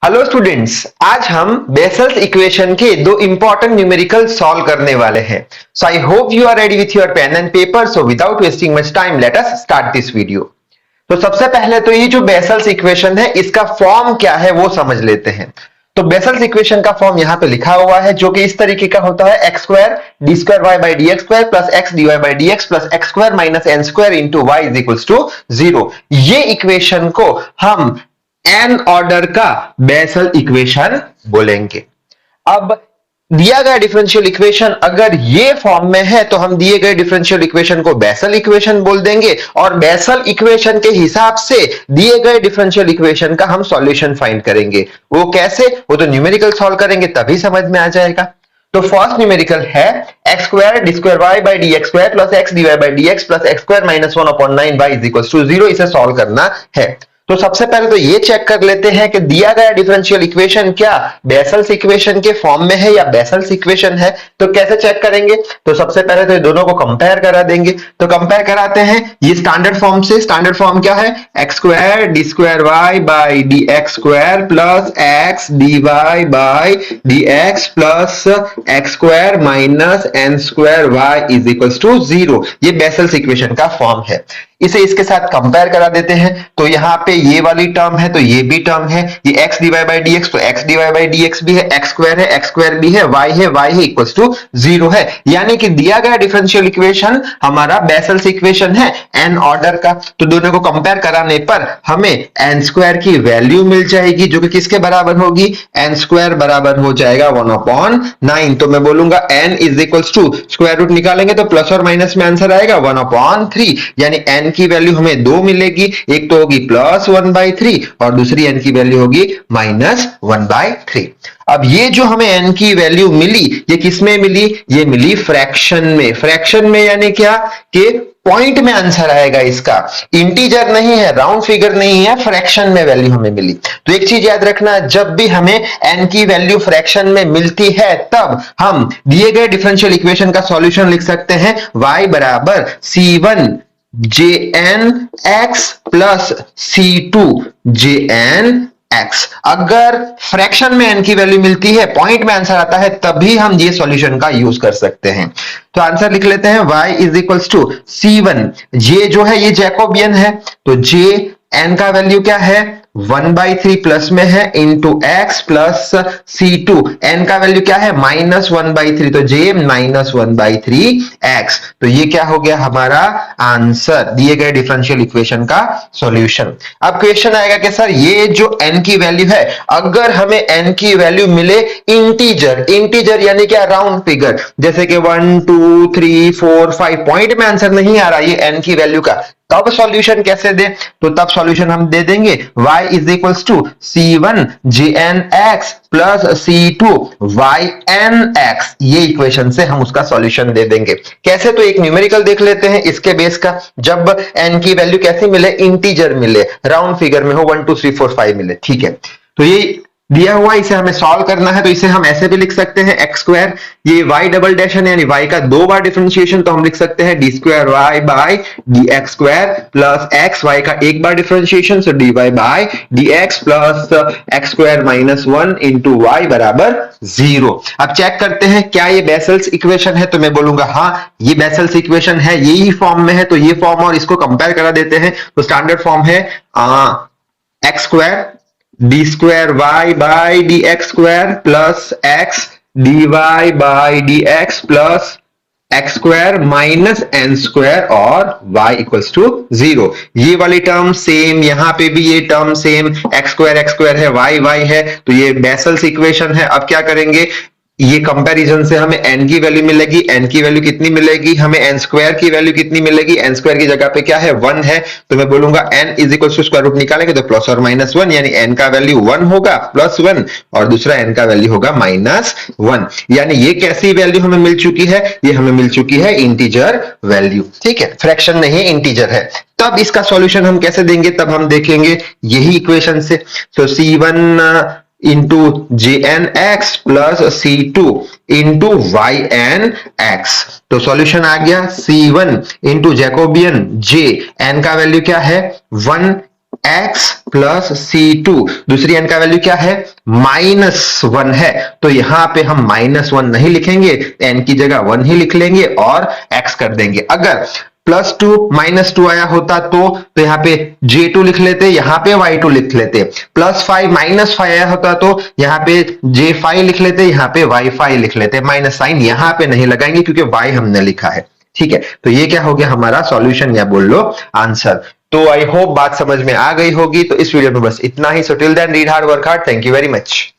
Hello students, आज हम vessels equation के दो इंपॉर्टेंट न्यूमेरिकल सॉल्व करने वाले हैं। So I hope you are ready with your pen and paper. So without wasting much time let us start this video. तो सबसे पहले तो ये जो बेसल्स इक्वेशन है इसका फॉर्म क्या है वो समझ लेते हैं। तो बेसल्स इक्वेशन का फॉर्म यहाँ पे लिखा हुआ है जो कि इस तरीके का होता है x square d square Y by D x square plus x d Y by D x plus x square minus n square into y is equals to 0। ये इक्वेशन को हम एन ऑर्डर का बेसल इक्वेशन बोलेंगे। अब दिया गया differential equation अगर ये फॉर्म में है तो हम दिए गए डिफरेंशियल इक्वेशन को बेसल इक्वेशन बोल देंगे और बेसल इक्वेशन के हिसाब से दिए गए डिफरेंशियल इक्वेशन का हम सॉल्यूशन फाइंड करेंगे। वो कैसे, वो तो न्यूमेरिकल सॉल्व करेंगे तभी समझ में आ जाएगा। तो फर्स्ट न्यूमेरिकल है x square d square Y by D x square plus x d Y by D x plus x square minus 1/9 y is equal to 0। इसे सॉल्व करना है। तो सबसे पहले तो ये चेक कर लेते हैं कि दिया गया डिफरेंशियल इक्वेशन क्या बेसल्स इक्वेशन के फॉर्म में है या बेसल्स इक्वेशन है। तो कैसे चेक करेंगे, तो सबसे पहले तो ये दोनों को कंपेयर करा देंगे। तो कंपेयर कराते हैं ये स्टैंडर्ड फॉर्म से। स्टैंडर्ड फॉर्म क्या है, x square d square Y by D x square plus x d Y by D x plus x square minus n square y is equal to 0। ये vessels equation का form है। इसे इसके साथ compare करा देते हैं। तो यहां पे ये वाली टर्म है तो ये भी टर्म है, ये x dy by dx तो x dy by dx भी है, x स्क्वायर भी है, y है इक्वल्स टू 0 है। यानी कि दिया गया डिफरेंशियल इक्वेशन हमारा बेसल्स इक्वेशन है n ऑर्डर का। तो दोनों को कंपेयर कराने पर हमें n स्क्वायर की वैल्यू मिल जाएगी जो कि किसके बराबर होगी, n स्क्वायर बराबर हो जाएगा 1/9। तो मैं बोलूंगा n is equals to square root निकालेंगे तो प्लस और माइनस में आंसर आएगा 1/3। यानी n की वैल्यू हमें दो मिलेगी, एक तो होगी प्लस 1/3 और दूसरी n की वैल्यू होगी माइनस 1/3। अब ये जो हमें n की वैल्यू मिली ये किस में मिली, ये मिली फ्रैक्शन में। फ्रैक्शन में यानी क्या कि पॉइंट में आंसर आएगा इसका, इंटीजर नहीं है, राउंड फिगर नहीं है, फ्रैक्शन में वैल्यू हमें मिली। तो एक चीज याद रखना, जब भी हमें n की वैल्यू फ्रैक्शन में मिलती है तब हम दिए गए डिफरेंशियल इक्वेशन का सॉल्यूशन लिख सकते हैं y बराबर c1 jn x plus c2 jn x। अगर फ्रैक्शन में n की वैल्यू मिलती है, पॉइंट में आंसर आता है, तभी हम ये सॉल्यूशन का यूज कर सकते हैं। तो आंसर लिख लेते हैं y is equals to c1, j जो है ये जैकोबियन है तो j n का वैल्यू क्या है 1/3 प्लस में है into x plus c2, n का वैल्यू क्या है -1/3 तो j -1/3x। तो ये क्या हो गया हमारा आंसर, दिए गए डिफरेंशियल इक्वेशन का सॉल्यूशन। अब क्वेश्चन आएगा कि सर ये जो n की वैल्यू है, अगर हमें n की वैल्यू मिले इंटीजर यानी क्या, राउंड फिगर, जैसे कि 1 2 3 4 5, पॉइंट में आंसर नहीं आ रहा ये n की वैल्यू का, तब सॉल्यूशन कैसे दे, तो तब सॉल्यूशन हम दे देंगे y is equals to c1 jnx plus c2 ynx। ये इक्वेशन से हम उसका सॉल्यूशन दे देंगे। कैसे, तो एक न्यूमेरिकल देख लेते हैं इसके बेस का। जब n की वैल्यू कैसे मिले, इंटीजर मिले, राउंड फिगर में हो, 1 2 3 4 5 मिले, ठीक है। तो ये दिया हुआ, इसे हमें सॉल्व करना है। तो इसे हम ऐसे भी लिख सकते हैं एक्स स्क्वायर, ये y डबल डैश है यानी y का दो बार डिफरेंशिएशन, तो हम लिख सकते हैं D square Y by D x square plus X, y का एक बार differentiation so D Y by D x plus x square minus 1 into Y बराबर 0। अब चेक करते हैं क्या ये बेसल्स इक्वेशन है, तो मैं बोलूंगा हाँ ये बेसल्स इक्वेशन है, यही फॉर्म में है। तो ये फॉर्म और इसको कंपेयर करा देते हैं। तो स्टैंडर्ड फॉर्म है x square d square Y by D x square plus x d Y by D x plus x square minus n square और y इक्वल्स टू 0। ये वाली टर्म सेम, यहां पे भी ये टर्म सेम, एक्स स्क्वायर है, y है, तो ये बेसल्स इक्वेशन है। अब क्या करेंगे, ये कंपैरिजन से हमें n की वैल्यू मिलेगी, n की वैल्यू कितनी मिलेगी, हमें n स्क्वायर की वैल्यू कितनी मिलेगी, n स्क्वायर की जगह पे क्या है 1 है, तो मैं बोलूंगा n is equal to square root निकालेंगे तो प्लस और माइनस 1, यानी n का वैल्यू 1 होगा +1 और दूसरा n का वैल्यू होगा -1। यानी ये कैसी वैल्यू हमें मिल चुकी है, ये हमें मिल चुकी है इंटीजर वैल्यू, ठीक है, फ्रैक्शन नहीं इंटीजर है। तब इसका सॉल्यूशन हम कैसे देंगे, तब हम देखेंगे यही इक्वेशन से। तो c1 into jnx plus c2 into ynx। तो सॉल्यूशन आ गया c1 into Jacobian j, n का वैल्यू क्या है 1 x प्लस C2, दूसरी n का वैल्यू क्या है -1 है, तो यहां पे हम -1 नहीं लिखेंगे, n की जगह 1 ही लिख लेंगे और x कर देंगे। अगर +2 -2 आया होता तो यहां पे J2 लिख लेते, यहां पे Y2 लिख लेते। +5 -5 आया होता तो यहां पे J5 लिख लेते, यहां पे Y5 लिख लेते। माइनस साइन यहां पे नहीं लगाएंगे क्योंकि Y हमने लिखा है। ठीक है, तो ये क्या हो गया हमारा सॉल्यूशन या बोल लो आंसर। तो आई होप बात समझ में आ गई होगी। तो इस वीडियो में बस इतना ही। So till then read hard, work hard. Thank you very much.